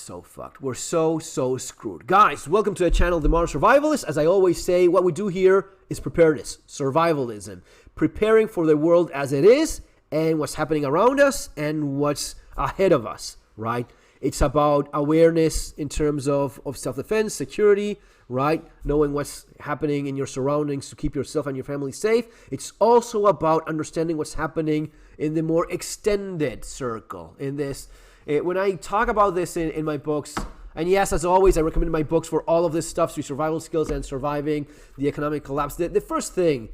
so fucked. We're so screwed. Guys, welcome to the channel, The Modern Survivalist. As I always say, what we do here is preparedness, survivalism, preparing for the world as it is and what's happening around us and what's ahead of us, right? It's about awareness in terms of self-defense, security, right? Knowing what's happening in your surroundings to keep yourself and your family safe. It's also about understanding what's happening in the more extended circle. In this, when I talk about this in my books, and yes, as always, I recommend my books for all of this stuff, so survival skills and surviving the economic collapse. The first thing,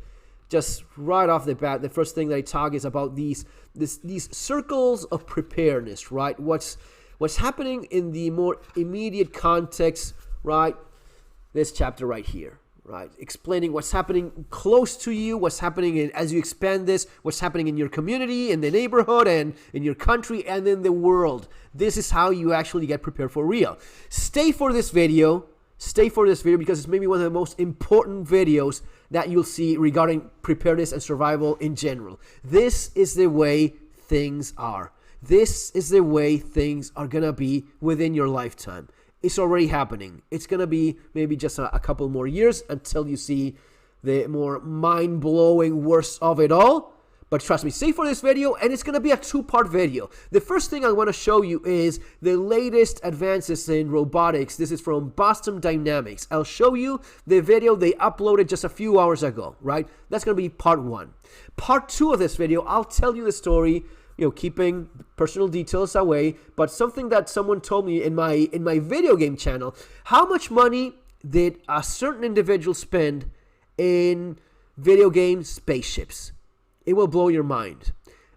just right off the bat, the first thing that I talk is about these circles of preparedness, right? What's happening in the more immediate context, right? This chapter right here, right? Explaining what's happening close to you, what's happening as you expand this, what's happening in your community, in the neighborhood, and in your country, and in the world. This is how you actually get prepared for real. Stay for this video because it's maybe one of the most important videos that you'll see regarding preparedness and survival in general. This is the way things are. This is the way things are gonna be within your lifetime. It's already happening. It's going to be maybe just a couple more years until you see the more mind-blowing worst of it all. But trust me, stay for this video, and it's going to be a two-part video. The first thing I want to show you is the latest advances in robotics. This is from Boston Dynamics. I'll show you the video they uploaded just a few hours ago, right? That's going to be part one. Part two of this video, I'll tell you the story, keeping personal details away, but something that someone told me in my video game channel. How much money did a certain individual spend in video game spaceships? It will blow your mind.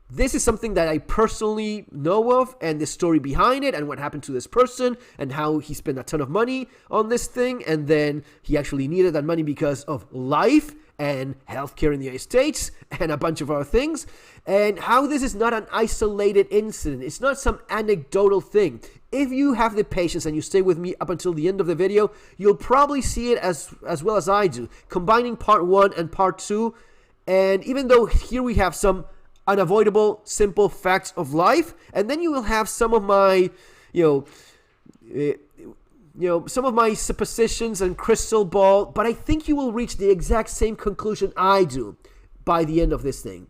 This is something that I personally know of, and the story behind it, and what happened to this person, and how he spent a ton of money on this thing, and then he actually needed that money because of life and healthcare in the United States, and a bunch of other things, and how this is not an isolated incident. It's not some anecdotal thing. If you have the patience and you stay with me up until the end of the video, you'll probably see it as well as I do, combining part one and part two. And even though here we have some unavoidable, simple facts of life, and then you will have some of my, some of my suppositions and crystal ball, but I think you will reach the exact same conclusion I do by the end of this thing.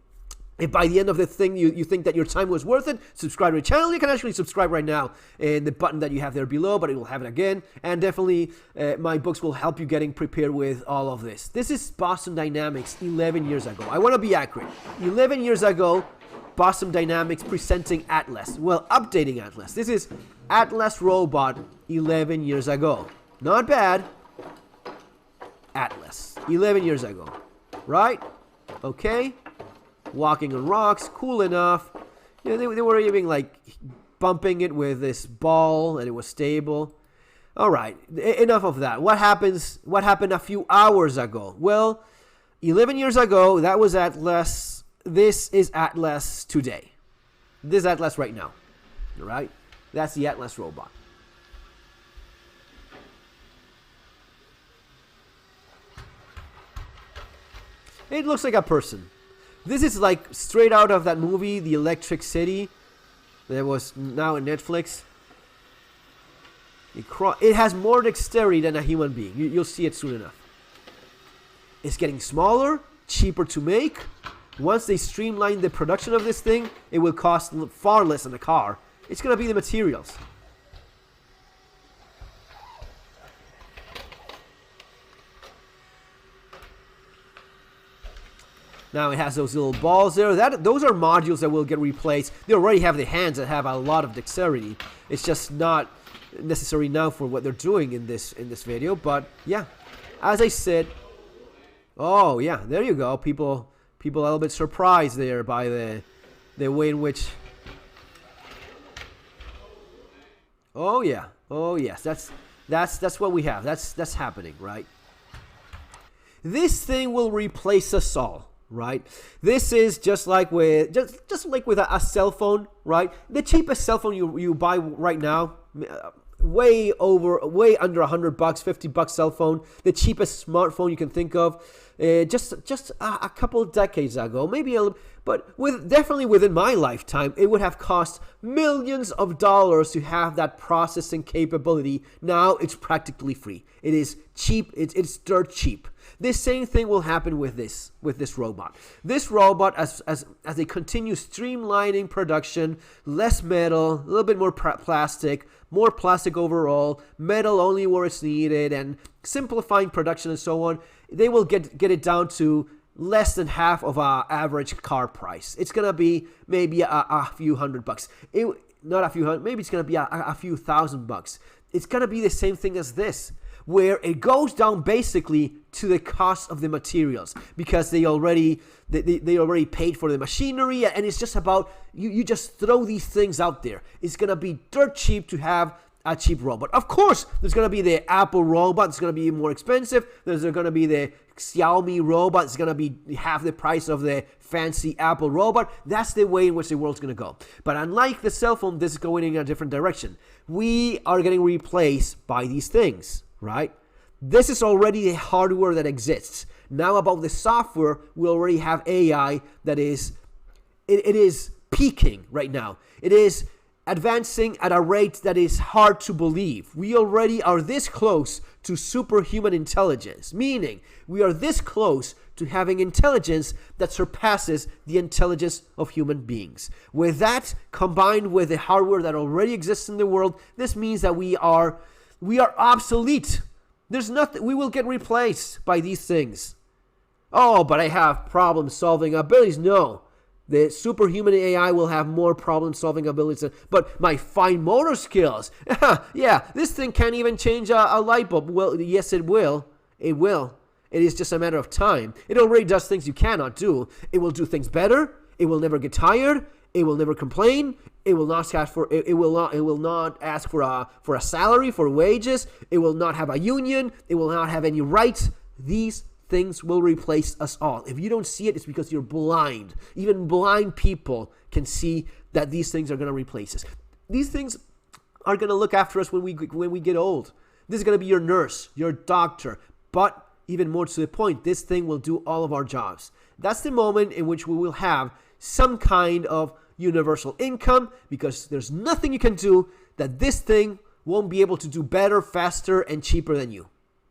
If by the end of the thing you think that your time was worth it, subscribe to the channel. You can actually subscribe right now in the button that you have there below, but it will have it again. And definitely my books will help you getting prepared with all of this. This is Boston Dynamics 11 years ago. I want to be accurate. 11 years ago, Boston Dynamics presenting Atlas. Well, updating Atlas. This is Atlas Robot 11 years ago. Not bad. Atlas. 11 years ago. Right? Okay. Walking on rocks. Cool enough. They were even like bumping it with this ball and it was stable. All right. Enough of that. What happened a few hours ago? Well, 11 years ago, that was Atlas. This is Atlas today. This is Atlas right now. All right? That's the Atlas robot. It looks like a person. This is like straight out of that movie, The Electric City, that was now on Netflix. It has more dexterity than a human being. You'll see it soon enough. It's getting smaller, cheaper to make. Once they streamline the production of this thing, it will cost far less than a car. It's going to be the materials. Now it has those little balls there. Those are modules that will get replaced. They already have the hands that have a lot of dexterity. It's just not necessary now for what they're doing in this video. But yeah, as I said, oh yeah, there you go. People a little bit surprised there by the way in which. Oh yeah, oh yes, that's what we have. That's happening, right? This thing will replace us all. Right, this is just like with a cell phone, right? The cheapest cell phone you buy right now, way under $100, $50 cell phone. The cheapest smartphone you can think of, just a couple of decades ago, maybe a little, but definitely within my lifetime, it would have cost millions of dollars to have that processing capability. Now it's practically free. It is cheap. It's dirt cheap. This same thing will happen with this robot. This robot, as they continue streamlining production, less metal, a little bit more plastic overall, metal only where it's needed, and simplifying production and so on, they will get it down to less than half of our average car price. It's gonna be maybe a few $100. Not a few hundred, maybe it's gonna be a few $1,000. It's gonna be the same thing as this, where it goes down basically to the cost of the materials, because they already paid for the machinery, and it's just about you just throw these things out there. It's gonna be dirt cheap to have a cheap robot. Of course, there's gonna be the Apple robot. It's gonna be more expensive. There's gonna be the Xiaomi robot. It's gonna be half the price of the fancy Apple robot. That's the way in which the world's gonna go. But unlike the cell phone, this is going in a different direction. We are getting replaced by these things, right? This is already the hardware that exists. Now about the software, we already have AI that is, it is peaking right now. It is advancing at a rate that is hard to believe. We already are this close to superhuman intelligence, meaning we are this close to having intelligence that surpasses the intelligence of human beings. With that, combined with the hardware that already exists in the world, this means that we are obsolete. There's nothing, we will get replaced by these things. Oh, but I have problem-solving abilities. No. The superhuman AI will have more problem-solving abilities, but my fine motor skills, yeah, this thing can't even change a light bulb. Well, yes, it will. It will. It is just a matter of time. It already does things you cannot do. It will do things better. It will never get tired. It will never complain. It will not ask for. It will not ask for a salary, for wages. It will not have a union. It will not have any rights. These things will replace us all. If you don't see it, it's because you're blind. Even blind people can see that these things are going to replace us. These things are going to look after us when we get old. This is going to be your nurse, your doctor. But even more to the point, this thing will do all of our jobs. That's the moment in which we will have some kind of universal income, because there's nothing you can do that this thing won't be able to do better, faster, and cheaper than you.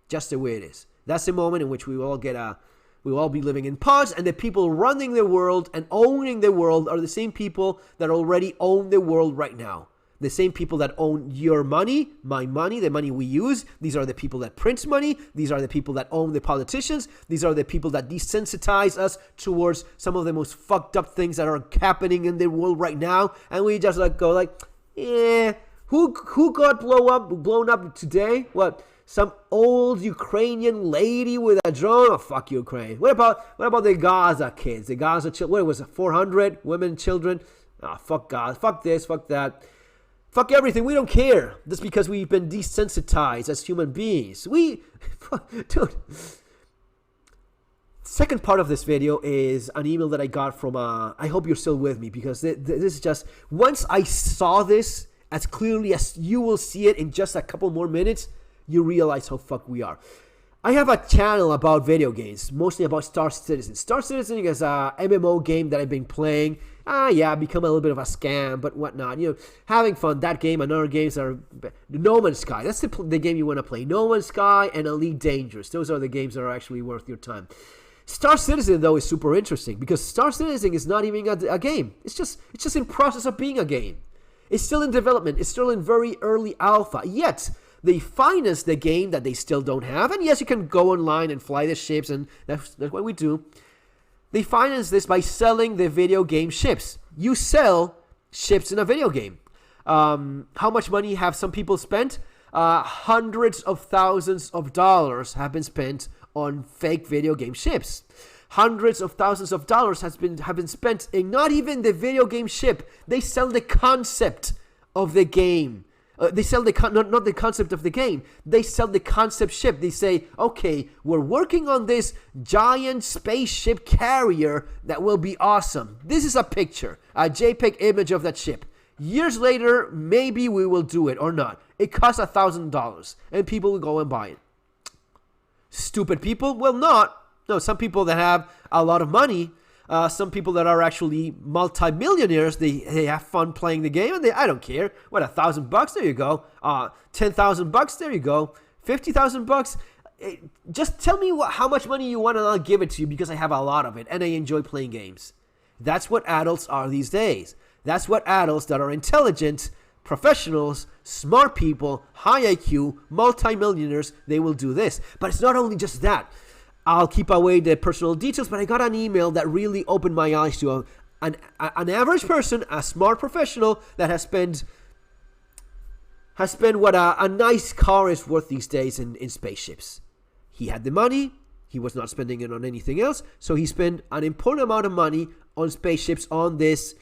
Just the way it is. That's the moment in which we will all be living in pods, and the people running the world and owning the world are the same people that already own the world right now. The same people that own your money, my money, the money we use. These are the people that print money. These are the people that own the politicians. These are the people that desensitize us towards some of the most fucked up things that are happening in the world right now. And we just who got blown up today? What? Some old Ukrainian lady with a drone? Oh, fuck Ukraine. What about the Gaza kids? The Gaza children? What was it? 400 women and children? Oh, fuck God. Fuck this. Fuck that. Fuck everything. We don't care. Just because we've been desensitized as human beings. Dude. Second part of this video is an email that I got from, I hope you're still with me, because this is just, once I saw this as clearly as you will see it in just a couple more minutes, you realize how fucked we are. I have a channel about video games, mostly about Star Citizen. Star Citizen is a MMO game that I've been playing. Become a little bit of a scam, but whatnot. Having fun. That game and other games are No Man's Sky. That's the game you want to play. No Man's Sky and Elite Dangerous. Those are the games that are actually worth your time. Star Citizen, though, is super interesting because Star Citizen is not even a game. It's just in process of being a game. It's still in development. It's still in very early alpha. Yet they finance the game that they still don't have. And yes, you can go online and fly the ships, and that's what we do. They finance this by selling the video game ships. You sell ships in a video game. How much money have some people spent? Hundreds of thousands of dollars have been spent on fake video game ships. Hundreds of thousands of dollars have been spent in not even the video game ship. They sell the concept of the game. They sell not the concept of the game. They sell the concept ship. They say, okay, we're working on this giant spaceship carrier that will be awesome. This is a picture, a JPEG image of that ship. Years later, maybe we will do it or not. It costs $1,000 and people will go and buy it. Stupid people? Well, not. No, some people that have a lot of money, some people that are actually multi-millionaires, they have fun playing the game, and I don't care. What, $1,000? There you go. $10,000? There you go. $50,000? Just tell me how much money you want, and I'll give it to you because I have a lot of it, and I enjoy playing games. That's what adults are these days. That's what adults that are intelligent, professionals, smart people, high IQ, multi-millionaires, they will do this. But it's not only just that. I'll keep away the personal details, but I got an email that really opened my eyes to an average person, a smart professional that has spent what a nice car is worth these days in spaceships. He had the money. He was not spending it on anything else. So he spent an important amount of money on spaceships on this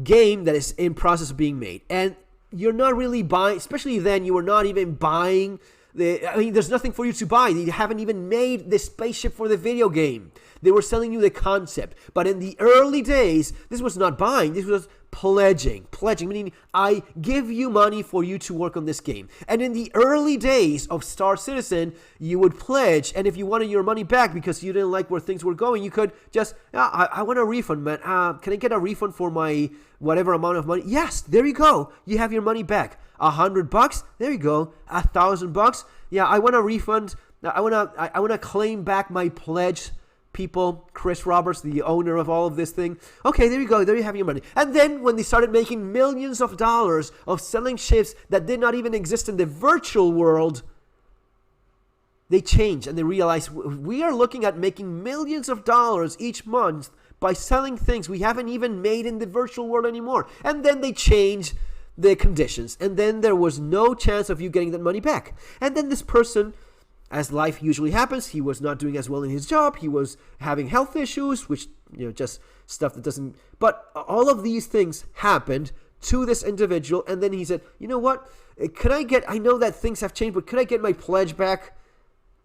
game that is in process of being made. And you're not really buying, especially then, you were not even buying there's nothing for you to buy. They haven't even made the spaceship for the video game. They were selling you the concept. But in the early days, this was not buying. This was pledging, meaning I give you money for you to work on this game. And in the early days of Star Citizen, you would pledge, and if you wanted your money back because you didn't like where things were going, you could just, I want a refund, man. Can I get a refund for my whatever amount of money? Yes, there you go. You have your money back. $100? There you go. $1,000? Yeah, I want a refund. I want to claim back my pledge. People, Chris Roberts, the owner of all of this thing. Okay, there you go. There you have your money. And then when they started making millions of dollars of selling ships that did not even exist in the virtual world, they changed and they realized we are looking at making millions of dollars each month by selling things we haven't even made in the virtual world anymore. And then they changed the conditions. And then there was no chance of you getting that money back. And then this person, as life usually happens, he was not doing as well in his job. He was having health issues, which, just stuff that doesn't... But all of these things happened to this individual. And then he said, you know what? I know that things have changed, but could I get my pledge back?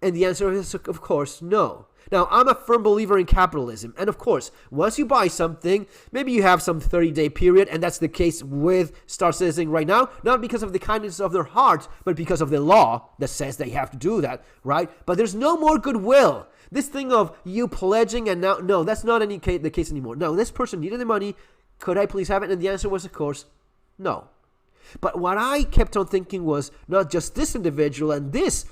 And the answer is, of course, no. Now, I'm a firm believer in capitalism. And of course, once you buy something, maybe you have some 30-day period, and that's the case with Star Citizen right now, not because of the kindness of their heart, but because of the law that says they have to do that, right? But there's no more goodwill. This thing of you pledging and now, no, that's not the case anymore. No, this person needed the money. Could I please have it? And the answer was, of course, no. But what I kept on thinking was not just this individual and this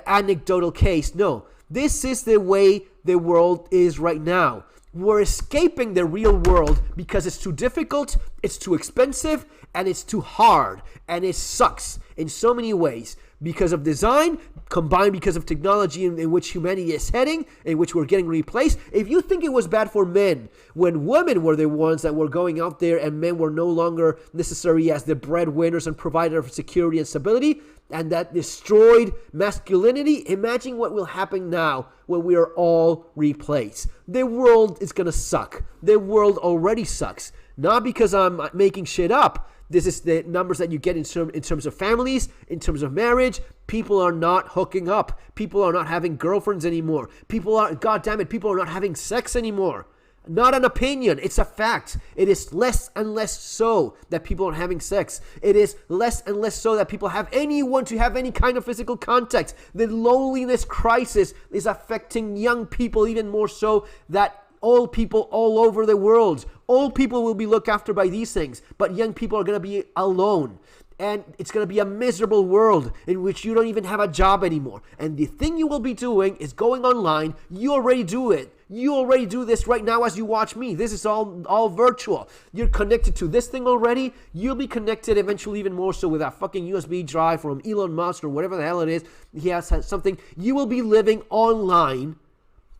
anecdotal case, no. This is the way the world is right now. We're escaping the real world because it's too difficult, it's too expensive, and it's too hard. And it sucks in so many ways. Because of design, combined because of technology in which humanity is heading, in which we're getting replaced. If you think it was bad for men, when women were the ones that were going out there and men were no longer necessary as the breadwinners and provider of security and stability, and that destroyed masculinity, imagine what will happen now when we are all replaced. The world is going to suck. The world already sucks. Not because I'm making shit up. This is the numbers that you get in terms of families, in terms of marriage. People are not hooking up. People are not having girlfriends anymore. People are not having sex anymore. Not an opinion. It's a fact. It is less and less so that people are having sex. It is less and less so that people have anyone to have any kind of physical contact. The loneliness crisis is affecting young people even more so that old people all over the world. Old people will be looked after by these things, but young people are going to be alone. And it's going to be a miserable world in which you don't even have a job anymore. And the thing you will be doing is going online. You already do it. You already do this right now as you watch me. This is all virtual. You're connected to this thing already. You'll be connected eventually even more so with a fucking USB drive from Elon Musk or whatever the hell it is. He has something. You will be living online.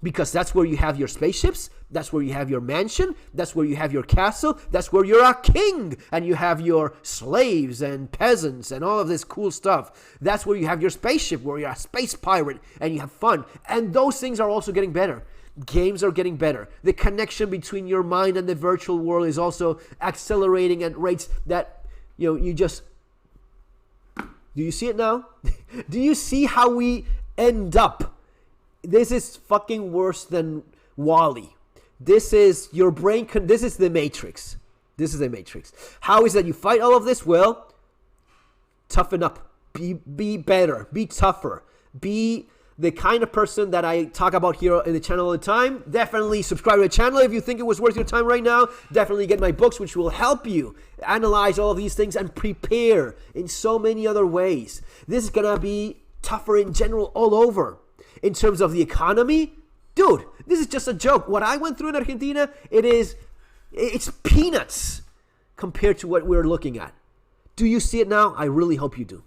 Because that's where you have your spaceships, that's where you have your mansion, that's where you have your castle, that's where you're a king, and you have your slaves and peasants and all of this cool stuff. That's where you have your spaceship, where you're a space pirate, and you have fun. And those things are also getting better. Games are getting better. The connection between your mind and the virtual world is also accelerating at rates that, you just... Do you see it now? Do you see how we end up? This is fucking worse than WALL-E. This is your brain. This is the Matrix. This is the Matrix. How is that you fight all of this? Well, toughen up. Be better. Be tougher. Be the kind of person that I talk about here in the channel all the time, definitely subscribe to the channel if you think it was worth your time right now. Definitely get my books, which will help you analyze all of these things and prepare in so many other ways. This is gonna be tougher in general all over. In terms of the economy, dude, this is just a joke. What I went through in Argentina, it's peanuts compared to what we're looking at. Do you see it now? I really hope you do.